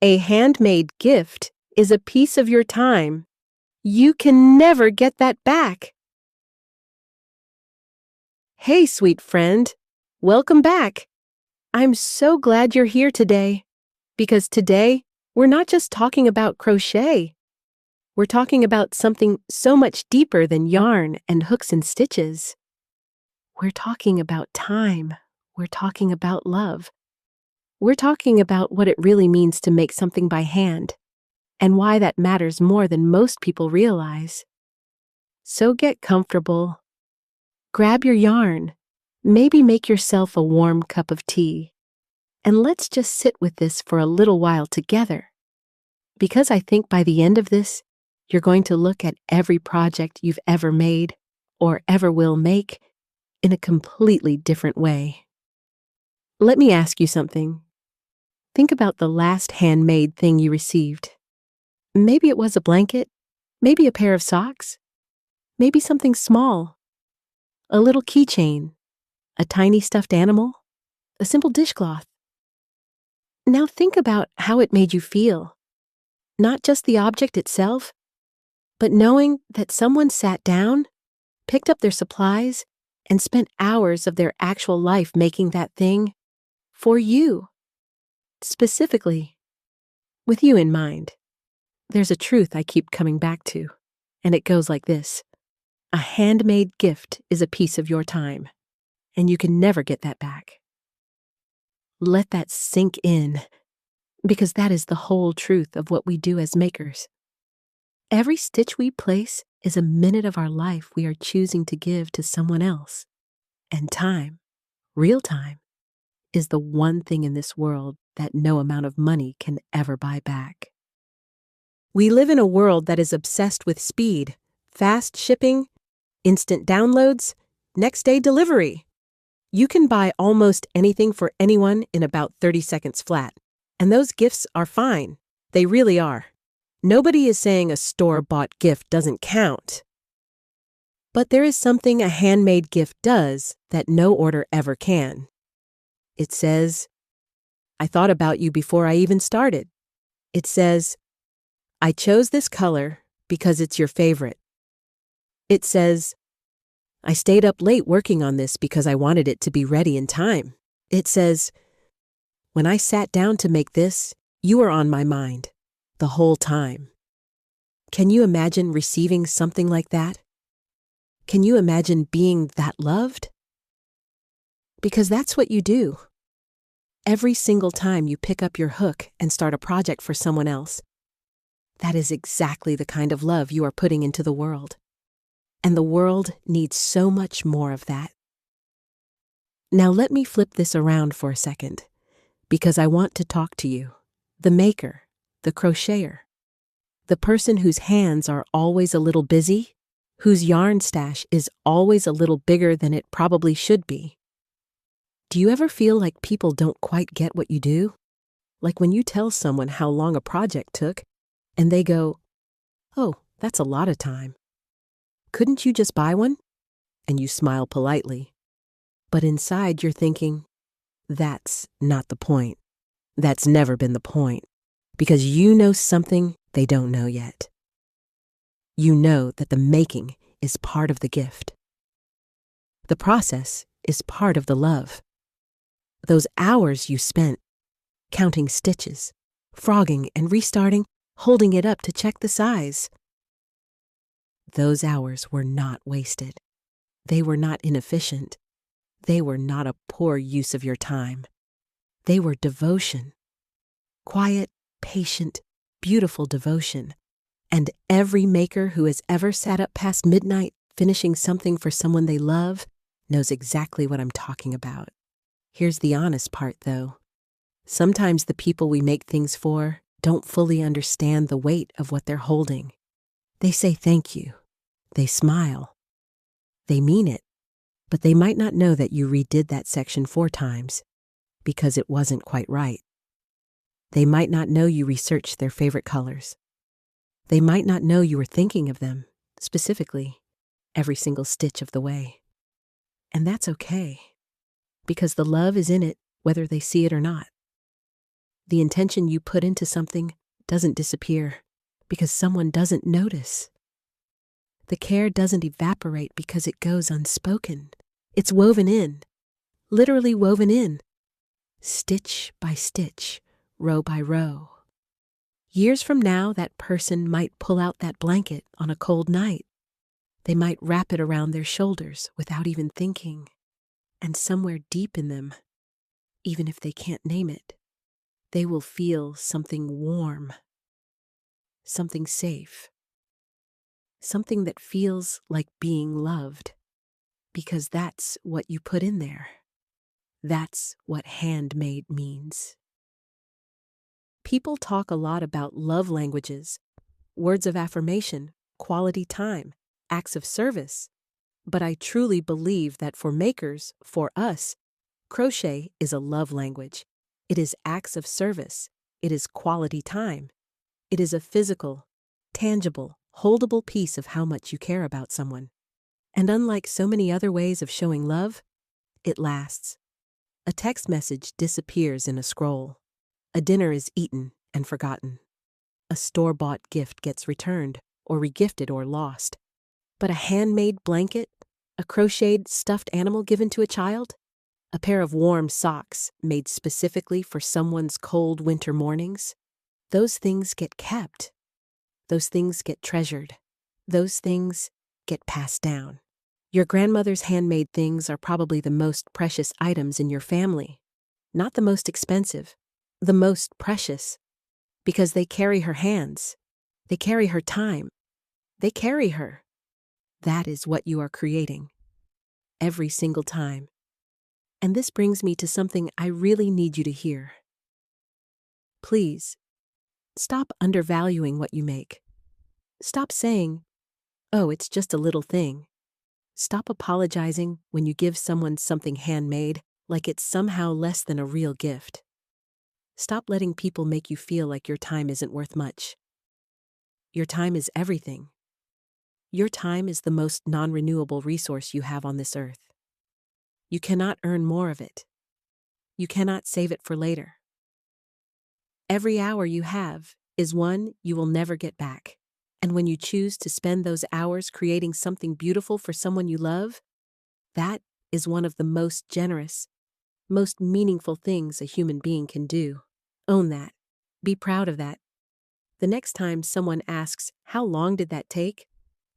A handmade gift is a piece of your time. You can never get that back. Hey, sweet friend. Welcome back. I'm so glad you're here today, because today we're not just talking about crochet. We're talking about something so much deeper than yarn and hooks and stitches. We're talking about time. We're talking about love. We're talking about what it really means to make something by hand, and why that matters more than most people realize. So get comfortable. Grab your yarn. Maybe make yourself a warm cup of tea. And let's just sit with this for a little while together. Because I think by the end of this, you're going to look at every project you've ever made, or ever will make, in a completely different way. Let me ask you something. Think about the last handmade thing you received. Maybe it was a blanket, maybe a pair of socks, maybe something small, a little keychain, a tiny stuffed animal, a simple dishcloth. Now think about how it made you feel. Not just the object itself, but knowing that someone sat down, picked up their supplies, and spent hours of their actual life making that thing for you. Specifically, with you in mind. There's a truth I keep coming back to, and it goes like this. A handmade gift is a piece of your time, and you can never get that back. Let that sink in, because that is the whole truth of what we do as makers. Every stitch we place is a minute of our life we are choosing to give to someone else. And time, real time, is the one thing in this world that no amount of money can ever buy back. We live in a world that is obsessed with speed, fast shipping, instant downloads, next day delivery. You can buy almost anything for anyone in about 30 seconds flat. And those gifts are fine. They really are. Nobody is saying a store-bought gift doesn't count. But there is something a handmade gift does that no order ever can. It says, I thought about you before I even started. It says, I chose this color because it's your favorite. It says, I stayed up late working on this because I wanted it to be ready in time. It says, when I sat down to make this, you were on my mind the whole time. Can you imagine receiving something like that? Can you imagine being that loved? Because that's what you do. Every single time you pick up your hook and start a project for someone else, that is exactly the kind of love you are putting into the world. And the world needs so much more of that. Now let me flip this around for a second, because I want to talk to you, the maker, the crocheter, the person whose hands are always a little busy, whose yarn stash is always a little bigger than it probably should be. Do you ever feel like people don't quite get what you do? Like when you tell someone how long a project took, and they go, oh, that's a lot of time. Couldn't you just buy one? And you smile politely. But inside you're thinking, that's not the point. That's never been the point. Because you know something they don't know yet. You know that the making is part of the gift. The process is part of the love. Those hours you spent counting stitches, frogging and restarting, holding it up to check the size. Those hours were not wasted. They were not inefficient. They were not a poor use of your time. They were devotion. Quiet, patient, beautiful devotion. And every maker who has ever sat up past midnight finishing something for someone they love knows exactly what I'm talking about. Here's the honest part, though. Sometimes the people we make things for don't fully understand the weight of what they're holding. They say thank you. They smile. They mean it. But they might not know that you redid that section 4 times because it wasn't quite right. They might not know you researched their favorite colors. They might not know you were thinking of them, specifically, every single stitch of the way. And that's okay, because the love is in it whether they see it or not. The intention you put into something doesn't disappear because someone doesn't notice. The care doesn't evaporate because it goes unspoken. It's woven in, literally woven in, stitch by stitch, row by row. Years from now, that person might pull out that blanket on a cold night. They might wrap it around their shoulders without even thinking. And somewhere deep in them, even if they can't name it, they will feel something warm, something safe, something that feels like being loved, because that's what you put in there. That's what handmade means. People talk a lot about love languages, words of affirmation, quality time, acts of service. But I truly believe that for makers, for us, crochet is a love language. It is acts of service. It is quality time. It is a physical, tangible, holdable piece of how much you care about someone. And unlike so many other ways of showing love, it lasts. A text message disappears in a scroll. A dinner is eaten and forgotten. A store-bought gift gets returned, or regifted, or lost. But a handmade blanket, a crocheted stuffed animal given to a child, a pair of warm socks made specifically for someone's cold winter mornings, those things get kept. Those things get treasured. Those things get passed down. Your grandmother's handmade things are probably the most precious items in your family. Not the most expensive, the most precious, because they carry her hands. They carry her time. They carry her. That is what you are creating. Every single time. And this brings me to something I really need you to hear. Please, stop undervaluing what you make. Stop saying, "Oh, it's just a little thing." Stop apologizing when you give someone something handmade like it's somehow less than a real gift. Stop letting people make you feel like your time isn't worth much. Your time is everything. Your time is the most non-renewable resource you have on this earth. You cannot earn more of it. You cannot save it for later. Every hour you have is one you will never get back. And when you choose to spend those hours creating something beautiful for someone you love, that is one of the most generous, most meaningful things a human being can do. Own that. Be proud of that. The next time someone asks, "How long did that take?"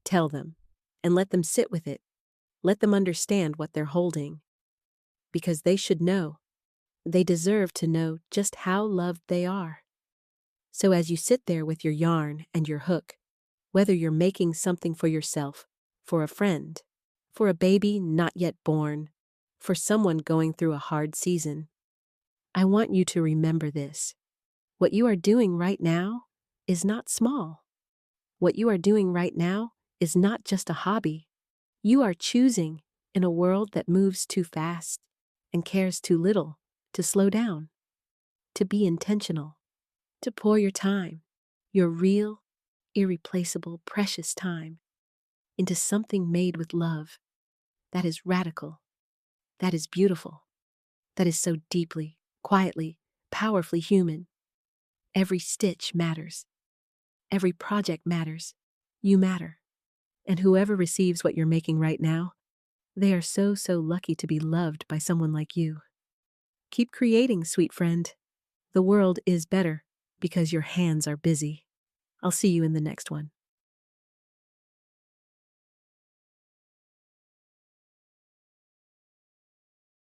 tell them, and let them sit with it. Let them understand what they're holding. Because they should know. They deserve to know just how loved they are. So as you sit there with your yarn and your hook, whether you're making something for yourself, for a friend, for a baby not yet born, for someone going through a hard season, I want you to remember this. What you are doing right now is not small. What you are doing right now is not just a hobby. You are choosing, in a world that moves too fast and cares too little, to slow down, to be intentional, to pour your time, your real, irreplaceable, precious time, into something made with love that is radical, that is beautiful, that is so deeply, quietly, powerfully human. Every stitch matters. Every project matters. You matter. And whoever receives what you're making right now, they are so, so lucky to be loved by someone like you. Keep creating, sweet friend. The world is better because your hands are busy. I'll see you in the next one.